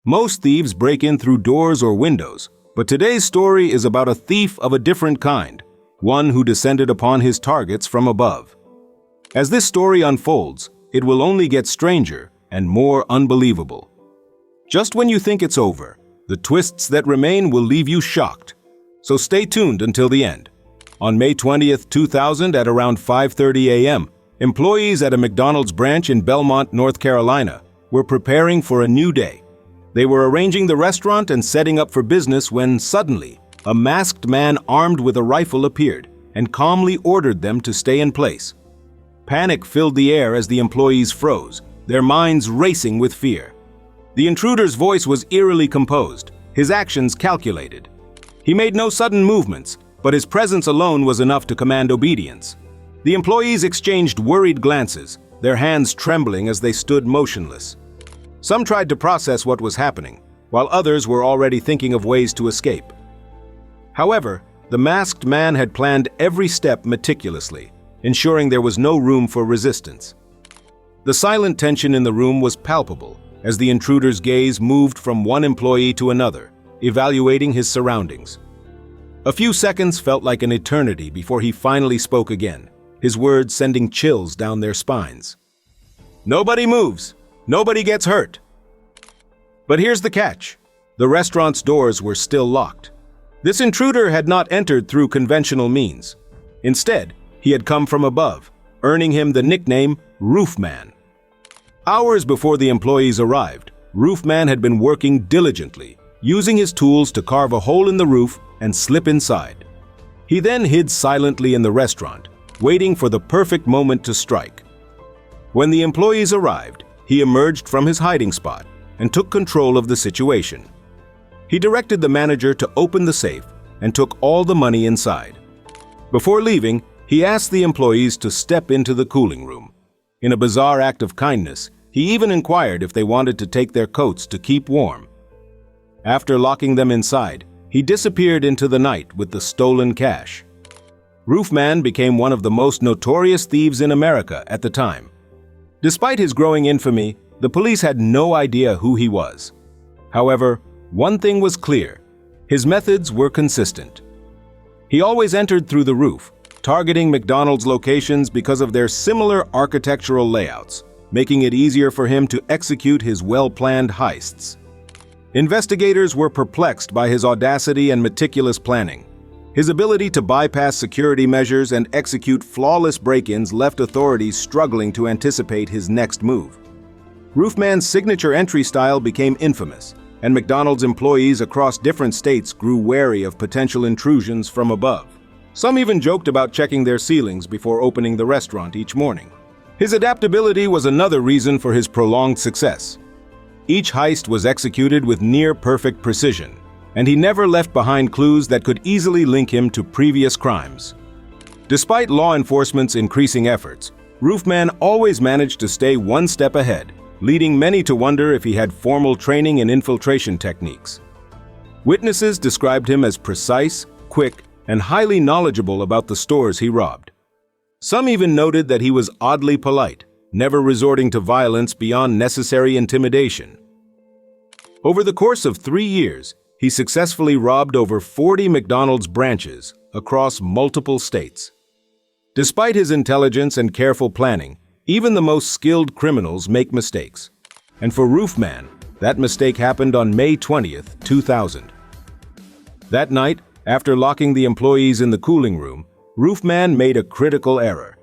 Most thieves break in through doors or windows, but today's story is about a thief of a different kind, one who descended upon his targets from above. As this story unfolds, it will only get stranger and more unbelievable. Just when you think it's over, the twists that remain will leave you shocked. So stay tuned until the end. On May 20th, 2000 at around 5:30 a.m., employees at a McDonald's branch in Belmont, North Carolina, were preparing for a new day. They were arranging the restaurant and setting up for business when suddenly, a masked man armed with a rifle appeared and calmly ordered them to stay in place. Panic filled the air as the employees froze, their minds racing with fear. The intruder's voice was eerily composed, his actions calculated. He made no sudden movements, but his presence alone was enough to command obedience. The employees exchanged worried glances, their hands trembling as they stood motionless. Some tried to process what was happening, while others were already thinking of ways to escape. However, the masked man had planned every step meticulously, ensuring there was no room for resistance. The silent tension in the room was palpable as the intruder's gaze moved from one employee to another, evaluating his surroundings. A few seconds felt like an eternity before he finally spoke again, his words sending chills down their spines. "Nobody moves. Nobody gets hurt." But here's the catch. The restaurant's doors were still locked. This intruder had not entered through conventional means. Instead, he had come from above, earning him the nickname Roofman. Hours before the employees arrived, Roofman had been working diligently, using his tools to carve a hole in the roof and slip inside. He then hid silently in the restaurant, waiting for the perfect moment to strike. When the employees arrived, he emerged from his hiding spot and took control of the situation. He directed the manager to open the safe and took all the money inside. Before leaving, he asked the employees to step into the cooling room. In a bizarre act of kindness, he even inquired if they wanted to take their coats to keep warm. After locking them inside, he disappeared into the night with the stolen cash. Roofman became one of the most notorious thieves in America at the time. Despite his growing infamy, the police had no idea who he was. However, one thing was clear: his methods were consistent. He always entered through the roof, targeting McDonald's locations because of their similar architectural layouts, making it easier for him to execute his well-planned heists. Investigators were perplexed by his audacity and meticulous planning. His ability to bypass security measures and execute flawless break-ins left authorities struggling to anticipate his next move. Roofman's signature entry style became infamous, and McDonald's employees across different states grew wary of potential intrusions from above. Some even joked about checking their ceilings before opening the restaurant each morning. His adaptability was another reason for his prolonged success. Each heist was executed with near-perfect precision, and he never left behind clues that could easily link him to previous crimes. Despite law enforcement's increasing efforts, Roofman always managed to stay one step ahead, leading many to wonder if he had formal training in infiltration techniques. Witnesses described him as precise, quick, and highly knowledgeable about the stores he robbed. Some even noted that he was oddly polite, never resorting to violence beyond necessary intimidation. Over the course of 3 years, he successfully robbed over 40 McDonald's branches across multiple states. Despite his intelligence and careful planning, even the most skilled criminals make mistakes. And for Roofman, that mistake happened on May 20th, 2000. That night, after locking the employees in the cooling room, Roofman made a critical error.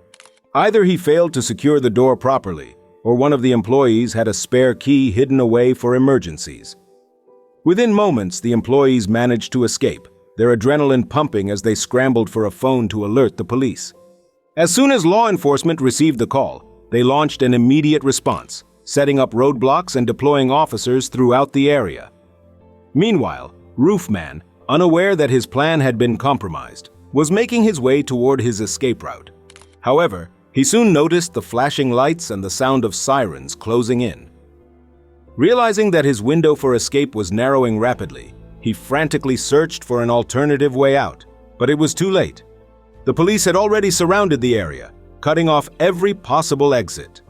Either he failed to secure the door properly, or one of the employees had a spare key hidden away for emergencies. Within moments, the employees managed to escape, their adrenaline pumping as they scrambled for a phone to alert the police. As soon as law enforcement received the call, they launched an immediate response, setting up roadblocks and deploying officers throughout the area. Meanwhile, Roofman, unaware that his plan had been compromised, was making his way toward his escape route. However, he soon noticed the flashing lights and the sound of sirens closing in. Realizing that his window for escape was narrowing rapidly, he frantically searched for an alternative way out, but it was too late. The police had already surrounded the area, cutting off every possible exit.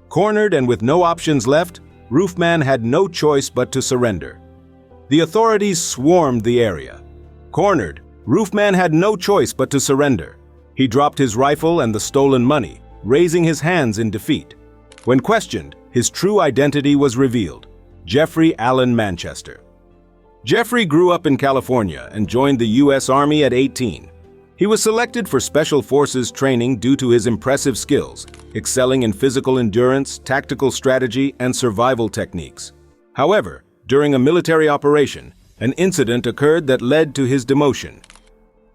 Cornered and with no options left, Roofman had no choice but to surrender. The authorities swarmed the area. Cornered, Roofman had no choice but to surrender. He dropped his rifle and the stolen money, raising his hands in defeat. When questioned, his true identity was revealed: Jeffrey Allen Manchester. Jeffrey grew up in California and joined the U.S. Army at 18. He was selected for Special Forces training due to his impressive skills, excelling in physical endurance, tactical strategy, and survival techniques. However, during a military operation, an incident occurred that led to his demotion.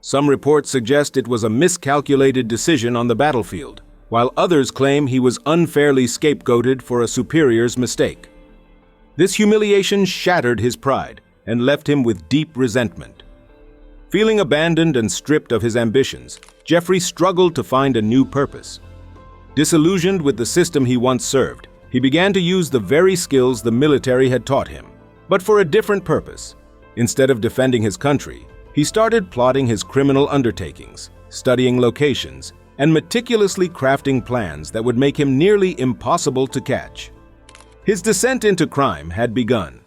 Some reports suggest it was a miscalculated decision on the battlefield, while others claim he was unfairly scapegoated for a superior's mistake. This humiliation shattered his pride and left him with deep resentment. Feeling abandoned and stripped of his ambitions, Jeffrey struggled to find a new purpose. Disillusioned with the system he once served, he began to use the very skills the military had taught him, but for a different purpose. Instead of defending his country, he started plotting his criminal undertakings, studying locations, and meticulously crafting plans that would make him nearly impossible to catch. His descent into crime had begun.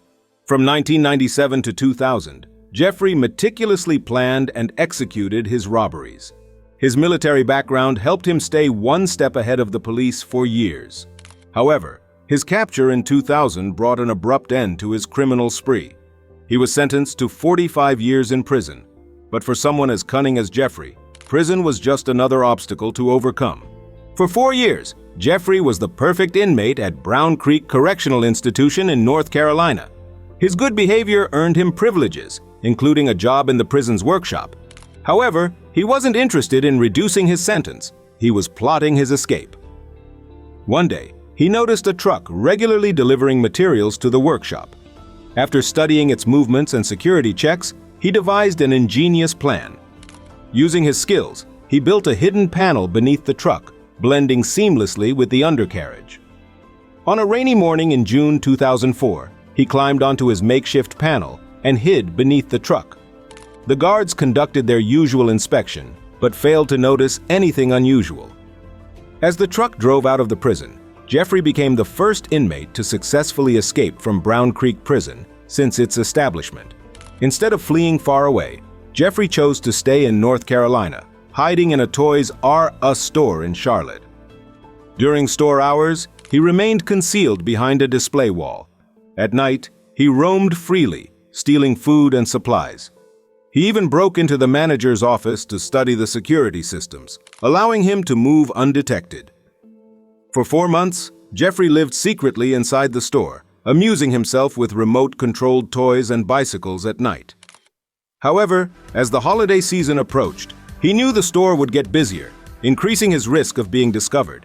From 1997 to 2000, Jeffrey meticulously planned and executed his robberies. His military background helped him stay one step ahead of the police for years. However, his capture in 2000 brought an abrupt end to his criminal spree. He was sentenced to 45 years in prison, but for someone as cunning as Jeffrey, prison was just another obstacle to overcome. For 4 years, Jeffrey was the perfect inmate at Brown Creek Correctional Institution in North Carolina. His good behavior earned him privileges, including a job in the prison's workshop. However, he wasn't interested in reducing his sentence. He was plotting his escape. One day, he noticed a truck regularly delivering materials to the workshop. After studying its movements and security checks, he devised an ingenious plan. Using his skills, he built a hidden panel beneath the truck, blending seamlessly with the undercarriage. On a rainy morning in June 2004, he climbed onto his makeshift panel and hid beneath the truck. The guards conducted their usual inspection, but failed to notice anything unusual. As the truck drove out of the prison, Jeffrey became the first inmate to successfully escape from Brown Creek Prison since its establishment. Instead of fleeing far away, Jeffrey chose to stay in North Carolina, hiding in a Toys R Us store in Charlotte. During store hours, he remained concealed behind a display wall. At night, he roamed freely, stealing food and supplies. He even broke into the manager's office to study the security systems, allowing him to move undetected. For 4 months, Jeffrey lived secretly inside the store, amusing himself with remote-controlled toys and bicycles at night. However, as the holiday season approached, he knew the store would get busier, increasing his risk of being discovered.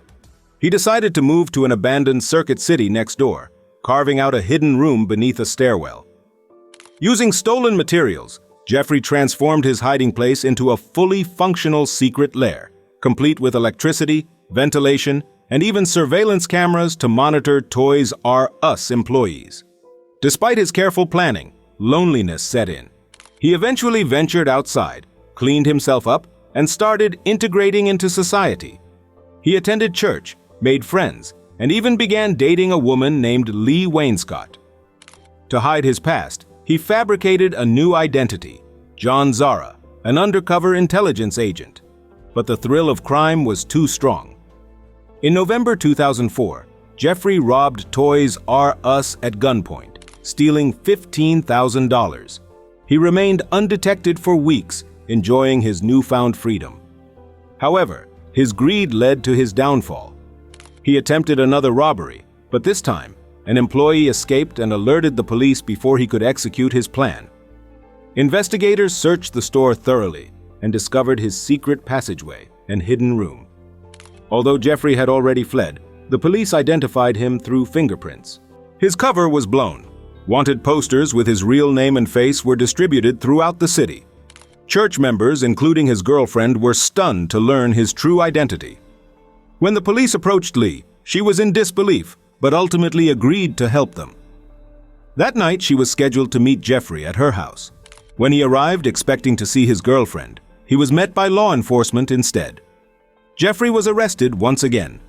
He decided to move to an abandoned Circuit City next door, carving out a hidden room beneath a stairwell. Using stolen materials, Jeffrey transformed his hiding place into a fully functional secret lair, complete with electricity, ventilation, and even surveillance cameras to monitor Toys R Us employees. Despite his careful planning, loneliness set in. He eventually ventured outside, cleaned himself up, and started integrating into society. He attended church, made friends, and even began dating a woman named Lee Wainscott. To hide his past, he fabricated a new identity, John Zara, an undercover intelligence agent. But the thrill of crime was too strong. In November 2004, Jeffrey robbed Toys R Us at gunpoint, stealing $15,000. He remained undetected for weeks, enjoying his newfound freedom. However, his greed led to his downfall. He attempted another robbery, but this time, an employee escaped and alerted the police before he could execute his plan. Investigators searched the store thoroughly and discovered his secret passageway and hidden room. Although Jeffrey had already fled, the police identified him through fingerprints. His cover was blown. Wanted posters with his real name and face were distributed throughout the city. Church members, including his girlfriend, were stunned to learn his true identity. When the police approached Lee, she was in disbelief, but ultimately agreed to help them. That night, she was scheduled to meet Jeffrey at her house. When he arrived expecting to see his girlfriend, he was met by law enforcement instead. Jeffrey was arrested once again.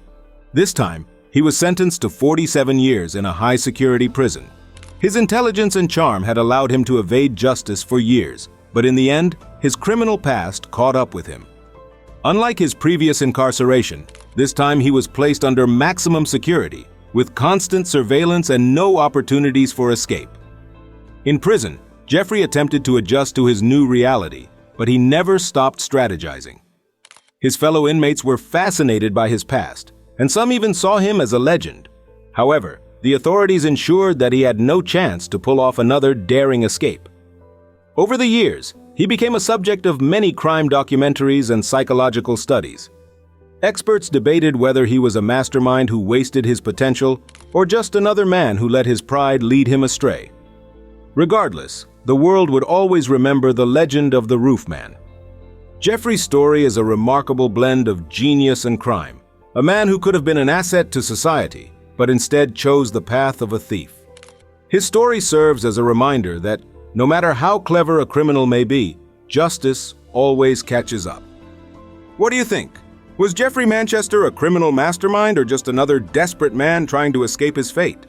This time, He was sentenced to 47 years in a high-security prison. His intelligence and charm had allowed him to evade justice for years, but in the end, his criminal past caught up with him. Unlike his previous incarceration, this time he was placed under maximum security, with constant surveillance and no opportunities for escape. In prison, Jeffrey attempted to adjust to his new reality, but he never stopped strategizing. His fellow inmates were fascinated by his past, and some even saw him as a legend. However, the authorities ensured that he had no chance to pull off another daring escape. Over the years, he became a subject of many crime documentaries and psychological studies. Experts debated whether he was a mastermind who wasted his potential or just another man who let his pride lead him astray. Regardless, the world would always remember the legend of the Roofman. Jeffrey's story is a remarkable blend of genius and crime, a man who could have been an asset to society, but instead chose the path of a thief. His story serves as a reminder that no matter how clever a criminal may be, justice always catches up. What do you think? Was Jeffrey Manchester a criminal mastermind or just another desperate man trying to escape his fate?